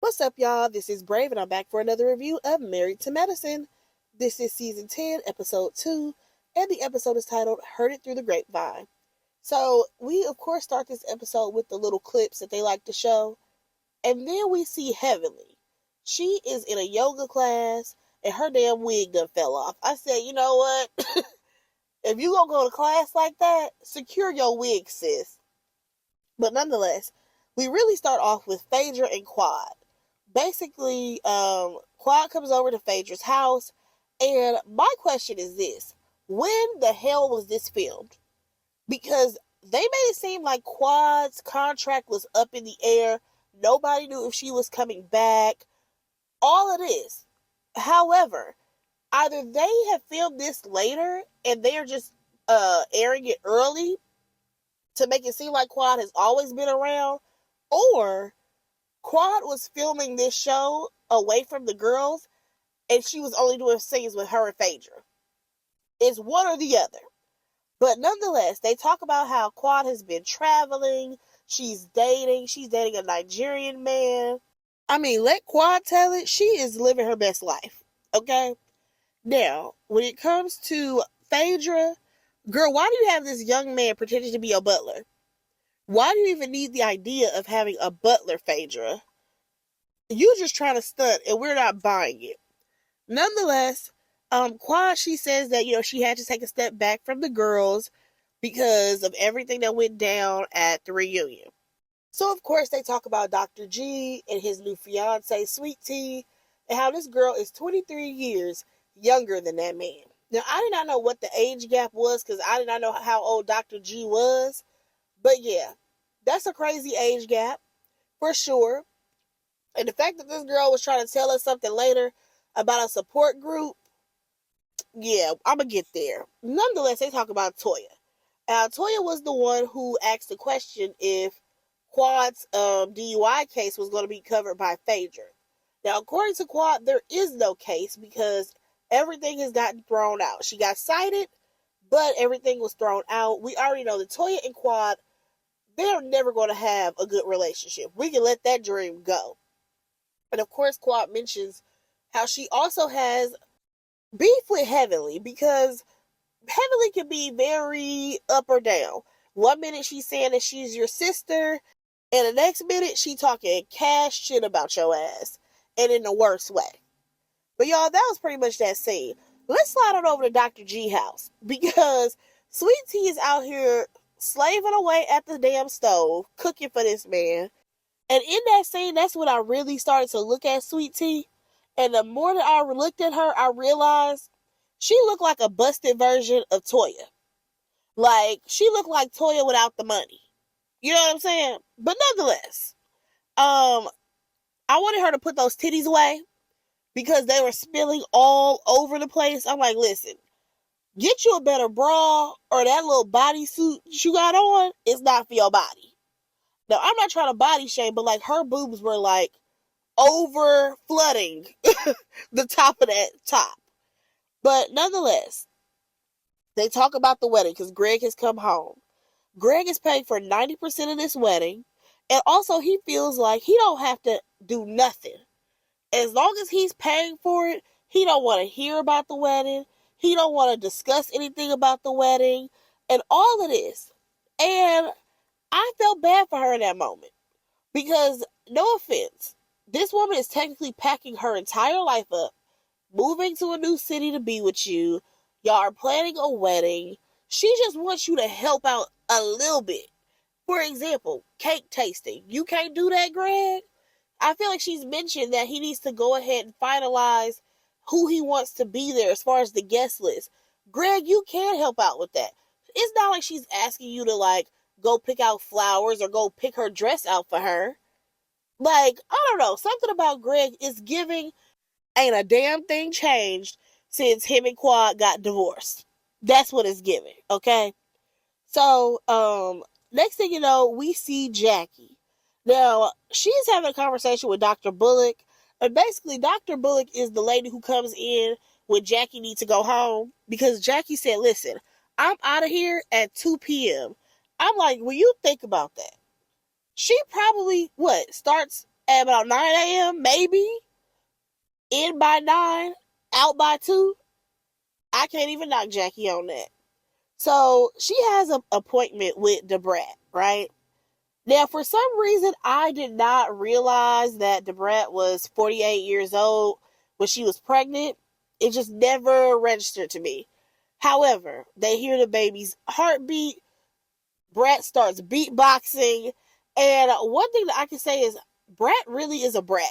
What's up, y'all? This is Brave, and I'm back for another review of Married to Medicine. This is season 10, episode 2, and the episode is titled Heard It Through the Grapevine. So, we of course start this episode with the little clips that they like to show, and then we see Heavenly. She is in a yoga class, and her damn wig done fell off. I said, you know what? If you gonna go to class like that, secure your wig, sis. But nonetheless, we really start off with Phaedra and Quad. Basically, Quad comes over to Phaedra's house, and my question is this: when the hell was this filmed? Because they made it seem like Quad's contract was up in the air. Nobody knew if she was coming back. All of this. However, either they have filmed this later and they are just airing it early to make it seem like Quad has always been around, or Quad was filming this show away from the girls and she was only doing scenes with her and Phaedra. It's one or the other. But nonetheless, they talk about how Quad has been traveling, she's dating a Nigerian man. I mean, let Quad tell it, she is living her best life. Okay? Now, when it comes to Phaedra, girl, why do you have this young man pretending to be a butler? Why do you even need the idea of having a butler, Phaedra? You just trying to stunt, and we're not buying it. Nonetheless, Quad, she says that, she had to take a step back from the girls because of everything that went down at the reunion. So, of course, they talk about Dr. G and his new fiance, Sweet Tea, and how this girl is 23 years younger than that man. Now, I did not know what the age gap was because I did not know how old Dr. G was. But yeah, that's a crazy age gap for sure. And the fact that this girl was trying to tell us something later about a support group, yeah, I'm going to get there. Nonetheless, they talk about Toya. Toya was the one who asked the question if Quad's DUI case was going to be covered by Phaedra. Now, according to Quad, there is no case because everything has gotten thrown out. She got cited, but everything was thrown out. We already know that Toya and Quad, they're never going to have a good relationship. We can let that dream go. And of course, Quad mentions how she also has beef with Heavenly because Heavenly can be very up or down. One minute she's saying that she's your sister, and the next minute she talking cash shit about your ass, and in the worst way. But y'all, that was pretty much that scene. Let's slide on over to Dr. G house because Sweet Tea is out here slaving away at the damn stove, cooking for this man. And in that scene, that's when I really started to look at Sweet Tea. And the more that I looked at her, I realized she looked like a busted version of Toya. Like, she looked like Toya without the money. You know what I'm saying? But nonetheless, I wanted her to put those titties away because they were spilling all over the place. I'm like, listen, get you a better bra, or that little bodysuit you got on is not for your body. Now, I'm not trying to body shame, but like her boobs were like over flooding the top of that top. But nonetheless, they talk about the wedding because Greg has come home. Greg is paying for 90% of this wedding, and also he feels like he don't have to do nothing. As long as he's paying for it, he don't want to hear about the wedding. He don't want to discuss anything about the wedding and all of this. And I felt bad for her in that moment because, no offense, this woman is technically packing her entire life up, moving to a new city to be with you. Y'all are planning a wedding. She just wants you to help out a little bit. For example, cake tasting. You can't do that, Greg? I feel like she's mentioned that he needs to go ahead and finalize who he wants to be there as far as the guest list. Greg, you can help out with that. It's not like she's asking you to, like, go pick out flowers or go pick her dress out for her. Like, I don't know. Something about Greg is giving ain't a damn thing changed since him and Quad got divorced. That's what it's giving, okay? So, next thing you know, we see Jackie. Now, she's having a conversation with Dr. Bullock. And basically, Dr. Bullock is the lady who comes in when Jackie needs to go home. Because Jackie said, listen, I'm out of here at 2 p.m. I'm like, when you think about that, she probably, starts at about 9 a.m., maybe, in by 9, out by 2. I can't even knock Jackie on that. So she has an appointment with Debrat, right? Now, for some reason, I did not realize that Debrat was 48 years old when she was pregnant. It just never registered to me. However, they hear the baby's heartbeat. Brat starts beatboxing. And one thing that I can say is Brat really is a brat.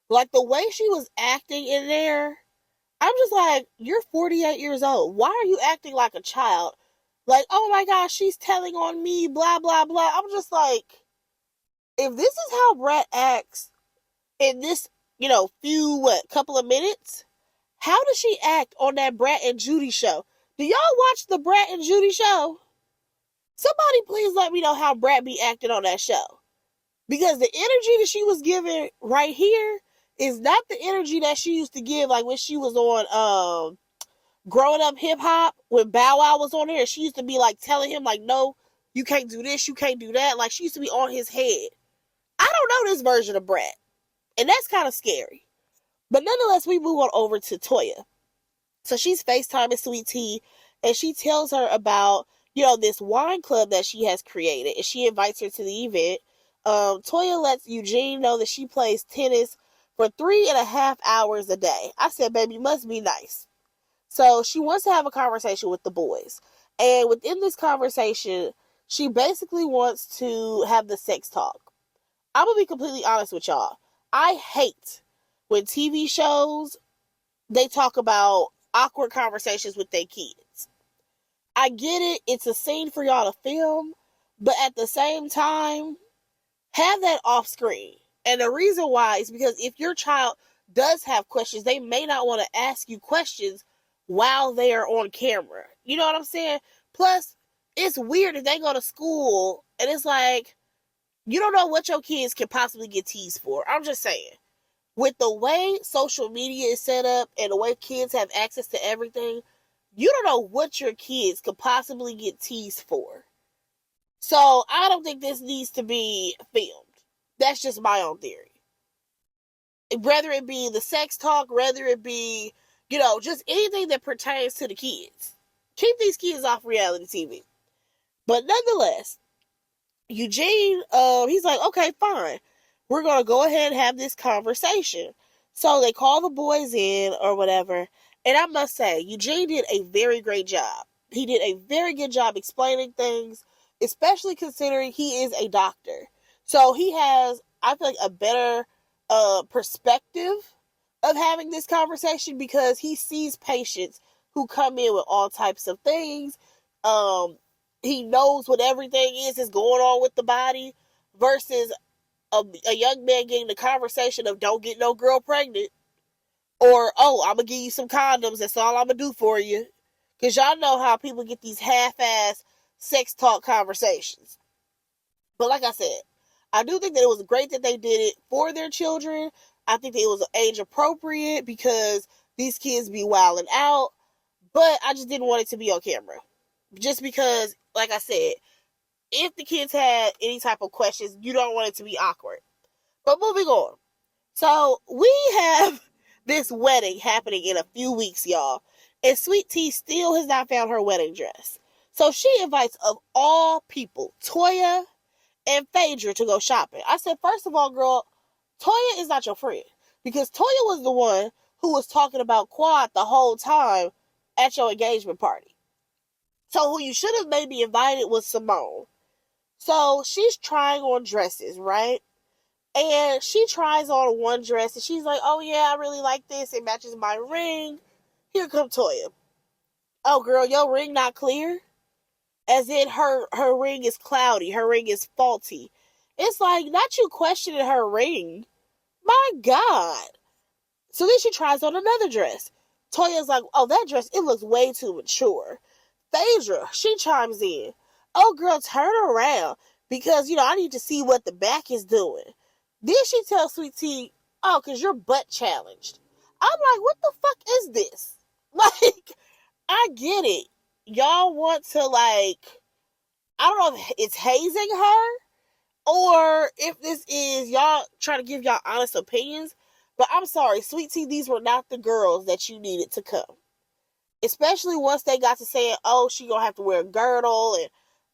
Like the way she was acting in there, I'm just like, you're 48 years old. Why are you acting like a child? Like, oh my gosh, she's telling on me, blah, blah, blah. I'm just like, if this is how Brat acts in this, couple of minutes, how does she act on that Brat and Judy show? Do y'all watch the Brat and Judy show? Somebody please let me know how Brat be acting on that show. Because the energy that she was giving right here is not the energy that she used to give like when she was on Growing Up Hip Hop, when Bow Wow was on there. She used to be like telling him like, no, you can't do this, you can't do that. Like she used to be on his head. I don't know this version of Brat. And that's kind of scary. But nonetheless, we move on over to Toya. So she's FaceTiming Sweet Tea, and she tells her about, this wine club that she has created, and she invites her to the event. Toya lets Eugene know that she plays tennis for 3.5 hours a day. I said, baby, must be nice. So she wants to have a conversation with the boys. And within this conversation, she basically wants to have the sex talk. I'm going to be completely honest with y'all. I hate when TV shows, they talk about awkward conversations with their kids. I get it. It's a scene for y'all to film. But at the same time, have that off screen. And the reason why is because if your child does have questions, they may not want to ask you questions while they are on camera. You know what I'm saying? Plus, it's weird if they go to school and it's like, you don't know what your kids can possibly get teased for. I'm just saying. With the way social media is set up and the way kids have access to everything, you don't know what your kids could possibly get teased for. So I don't think this needs to be filmed. That's just my own theory. Whether it be the sex talk, whether it be, just anything that pertains to the kids. Keep these kids off reality TV. But nonetheless, Eugene, he's like, okay, fine. We're going to go ahead and have this conversation. So they call the boys in or whatever. And I must say, Eugene did a very great job. He did a very good job explaining things, especially considering he is a doctor. So he has, I feel like, a better perspective of having this conversation because he sees patients who come in with all types of things. He knows what everything is going on with the body versus a young man getting the conversation of don't get no girl pregnant or, oh, I'm going to give you some condoms. That's all I'm going to do for you. Because y'all know how people get these half-ass sex talk conversations. But like I said, I do think that it was great that they did it for their children. I think that it was age appropriate because these kids be wilding out. But I just didn't want it to be on camera. Just because, like I said, if the kids had any type of questions, you don't want it to be awkward. But moving on. So we have this wedding happening in a few weeks, y'all. And Sweet Tea still has not found her wedding dress. So she invites, of all people, Toya and Phaedra to go shopping. I said, first of all, girl, Toya is not your friend. Because Toya was the one who was talking about Quad the whole time at your engagement party. So who you should have maybe invited was Simone. So she's trying on dresses, right? And she tries on one dress and she's like, oh yeah, I really like this. It matches my ring. Here comes Toya. Oh girl, your ring not clear? As in her ring is cloudy. Her ring is faulty. It's like, not you questioning her ring. My God. So then she tries on another dress. Toya's like, oh, that dress, it looks way too mature. Phaedra, she chimes in. Oh, girl, turn around. Because, I need to see what the back is doing. Then she tells Sweet Tea, oh, because you're butt challenged. I'm like, what the fuck is this? Like, I get it. Y'all want to, I don't know if it's hazing her. or if this is y'all trying to give y'all honest opinions. But I'm sorry, Sweet Tea, these were not the girls that you needed to come. Especially once they got to saying, oh, she gonna have to wear a girdle and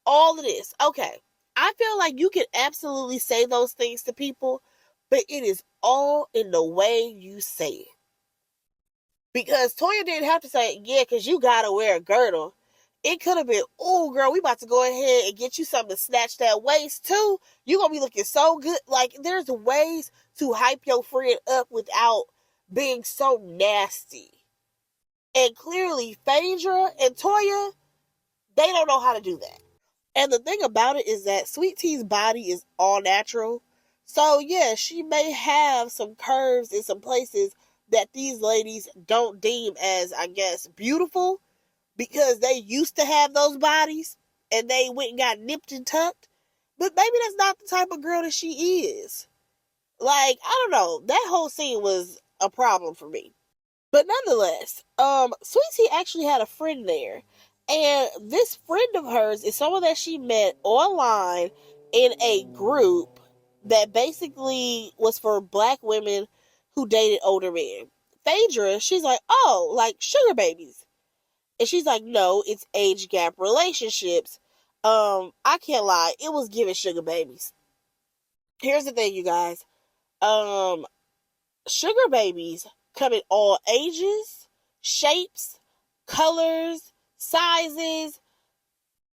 all of this. Okay, I feel like you can absolutely say those things to people, but it is all in the way you say it. Because Toya didn't have to say, yeah, because you gotta wear a girdle. It could have been, oh, girl, we about to go ahead and get you something to snatch that waist, too. You're going to be looking so good. Like, there's ways to hype your friend up without being so nasty. And clearly, Phaedra and Toya, they don't know how to do that. And the thing about it is that Sweet Tea's body is all natural. So, yeah, she may have some curves in some places that these ladies don't deem as, I guess, beautiful because they used to have those bodies and they went and got nipped and tucked. But maybe that's not the type of girl that she is. Like, I don't know. That whole scene was a problem for me. But nonetheless, Sweet Tea actually had a friend there. And this friend of hers is someone that she met online in a group that basically was for black women who dated older men. Phaedra, she's like, oh, like sugar babies. And she's like, no, it's age gap relationships. I can't lie, it was giving sugar babies. Here's the thing, you guys. Sugar babies come in all ages, shapes, colors, sizes.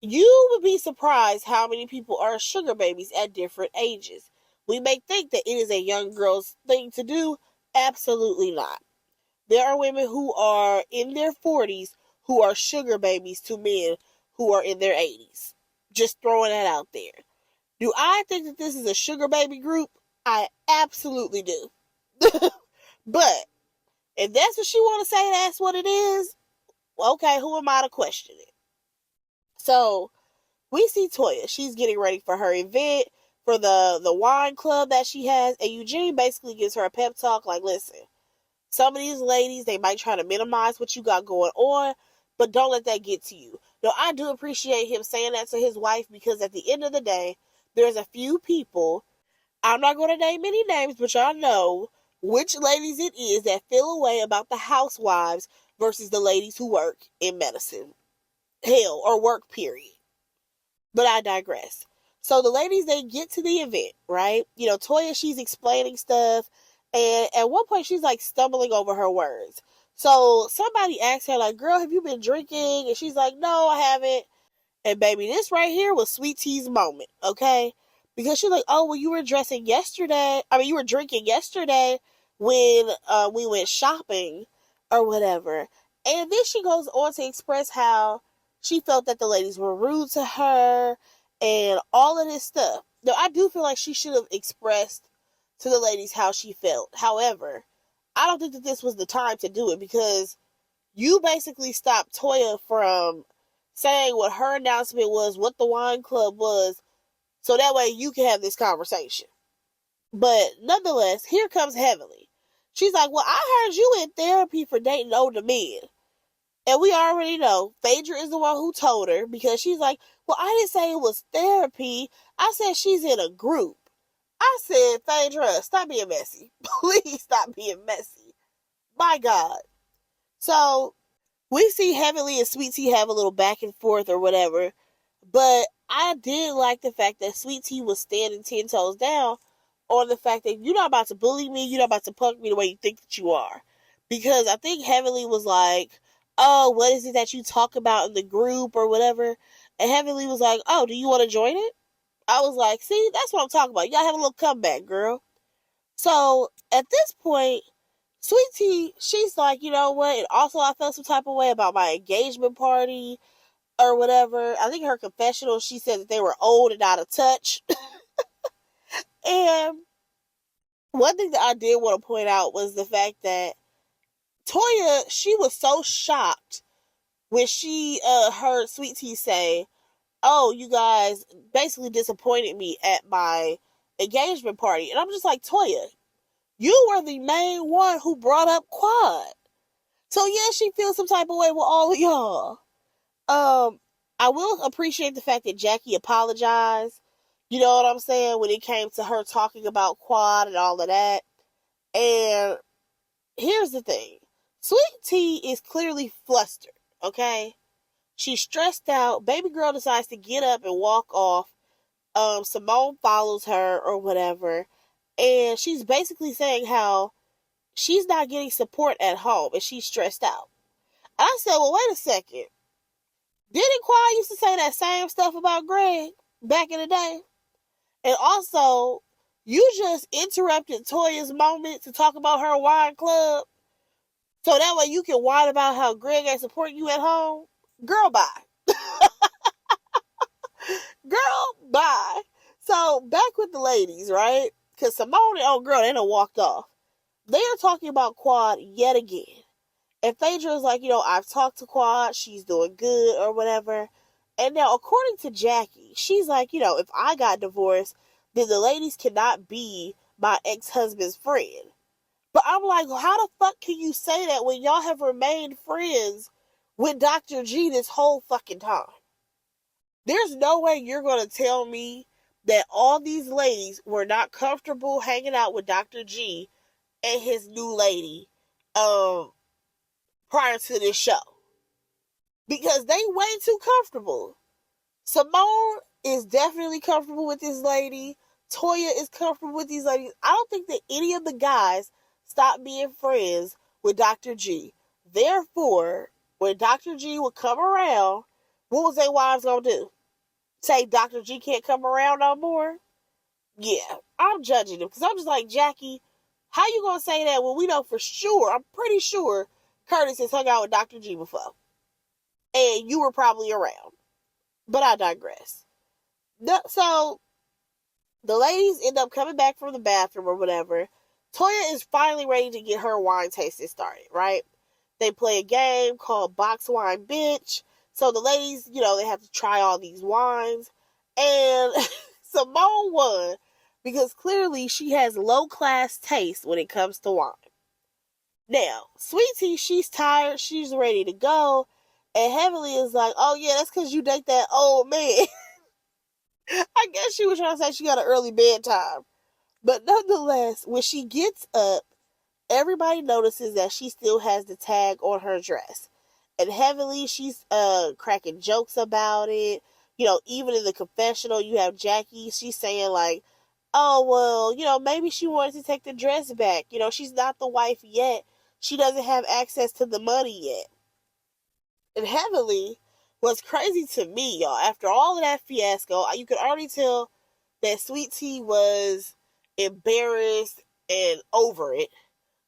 You would be surprised how many people are sugar babies at different ages. We may think that it is a young girl's thing to do. Absolutely not. There are women who are in their 40s who are sugar babies to men who are in their 80s. Just throwing that out there. Do I think that this is a sugar baby group? I absolutely do. But if that's what she want to say, that's what it is. Okay, who am I to question it? So we see Toya. She's getting ready for her event for the wine club that she has, and Eugene basically gives her a pep talk like, listen, some of these ladies, they might try to minimize what you got going on, but don't let that get to you. Now, I do appreciate him saying that to his wife because at the end of the day, there's a few people, I'm not going to name any names, but y'all know which ladies it is that feel a way about the housewives versus the ladies who work in medicine. Hell, or work, period. But I digress. So the ladies, they get to the event, right? You know, Toya, she's explaining stuff. And at one point, she's like stumbling over her words. So somebody asks her, like, girl, have you been drinking? And she's like, no, I haven't. And baby, this right here was Sweet Tea's moment, okay? Because she's like, oh, well, you were dressing yesterday. I mean, you were drinking yesterday when we went shopping or whatever. And then she goes on to express how she felt that the ladies were rude to her and all of this stuff. Now, I do feel like she should have expressed to the ladies how she felt. However, I don't think that this was the time to do it because you basically stopped Toya from saying what her announcement was, what the wine club was, so that way you can have this conversation. But nonetheless, here comes Heavenly. She's like, well, I heard you in therapy for dating older men. And we already know Phaedra is the one who told her because she's like, well, I didn't say it was therapy. I said she's in a group. I said, Phaedra, stop being messy. Please stop being messy. My God. So we see Heavenly and Sweet Tea have a little back and forth or whatever. But I did like the fact that Sweet Tea was standing 10 toes down on the fact that you're not about to bully me. You're not about to punk me the way you think that you are. Because I think Heavenly was like, oh, what is it that you talk about in the group or whatever? And Heavenly was like, oh, do you want to join it? I was like, see, that's what I'm talking about. You gotta have a little comeback, girl. So at this point, Sweet Tea, she's like, you know what? And also, I felt some type of way about my engagement party or whatever. I think her confessional, she said that they were old and out of touch. And one thing that I did want to point out was the fact that Toya, she was so shocked when she heard Sweet Tea say, oh, you guys basically disappointed me at my engagement party. And I'm just like, Toya, you were the main one who brought up Quad. So yeah, she feels some type of way with all of y'all. I will appreciate the fact that Jackie apologized. You know what I'm saying? When it came to her talking about Quad and all of that. And here's the thing. Sweet Tea is clearly flustered, okay? She's stressed out. Baby girl decides to get up and walk off. Simone follows her or whatever. And she's basically saying how she's not getting support at home and she's stressed out. And I said, well, wait a second. Didn't Quad used to say that same stuff about Greg back in the day? And also, you just interrupted Toya's moment to talk about her wine club. So that way you can whine about how Greg ain't supporting you at home. Girl, bye. Girl, bye. So back with the ladies, right? Because Simone and old girl, they done walked off. They are talking about Quad yet again. And Phaedra's like, I've talked to Quad. She's doing good or whatever. And now, according to Jackie, she's like, if I got divorced, then the ladies cannot be my ex-husband's friend. But I'm like, how the fuck can you say that when y'all have remained friends with Dr. G this whole fucking time? There's no way you're going to tell me that all these ladies were not comfortable hanging out with Dr. G and his new lady prior to this show. Because they way too comfortable. Simone is definitely comfortable with this lady. Toya is comfortable with these ladies. I don't think that any of the guys stopped being friends with Dr. G. Therefore, when Dr. G would come around, what was their wives going to do? Say Dr. G can't come around no more? Yeah, I'm judging them because I'm just like, Jackie, how you going to say that when we know for sure, I'm pretty sure Curtis has hung out with Dr. G before. And you were probably around. But I digress. So, the ladies end up coming back from the bathroom or whatever. Toya is finally ready to get her wine tasting started, right? They play a game called Box Wine Bitch. So the ladies, they have to try all these wines. And Simone won because clearly she has low-class taste when it comes to wine. Now, Sweet Tea, she's tired. She's ready to go. And Heavenly is like, oh, yeah, that's because you date that old man. I guess she was trying to say she got an early bedtime. But nonetheless, when she gets up, everybody notices that she still has the tag on her dress. And Heavenly, she's cracking jokes about it. Even in the confessional, you have Jackie. She's saying like, oh, well, maybe she wanted to take the dress back. She's not the wife yet. She doesn't have access to the money yet. And Heavenly was crazy to me, y'all. After all of that fiasco, you could already tell that Sweet Tea was embarrassed and over it.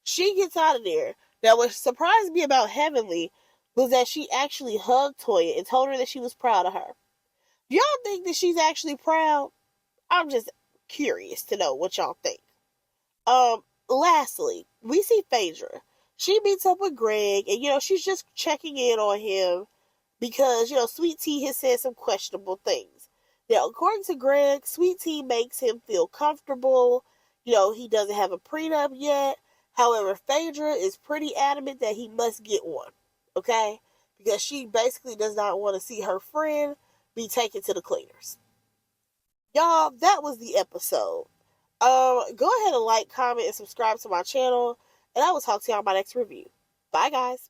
She gets out of there. Now, what surprised me about Heavenly was that she actually hugged Toya and told her that she was proud of her. Y'all think that she's actually proud? I'm just curious to know what y'all think. Lastly, we see Phaedra. She meets up with Greg, and she's just checking in on him because Sweet Tea has said some questionable things. Now, according to Greg, Sweet Tea makes him feel comfortable. He doesn't have a prenup yet. However, Phaedra is pretty adamant that he must get one, okay? Because she basically does not want to see her friend be taken to the cleaners. Y'all, that was the episode. Go ahead and like, comment, and subscribe to my channel, and I will talk to y'all in my next review. Bye, guys.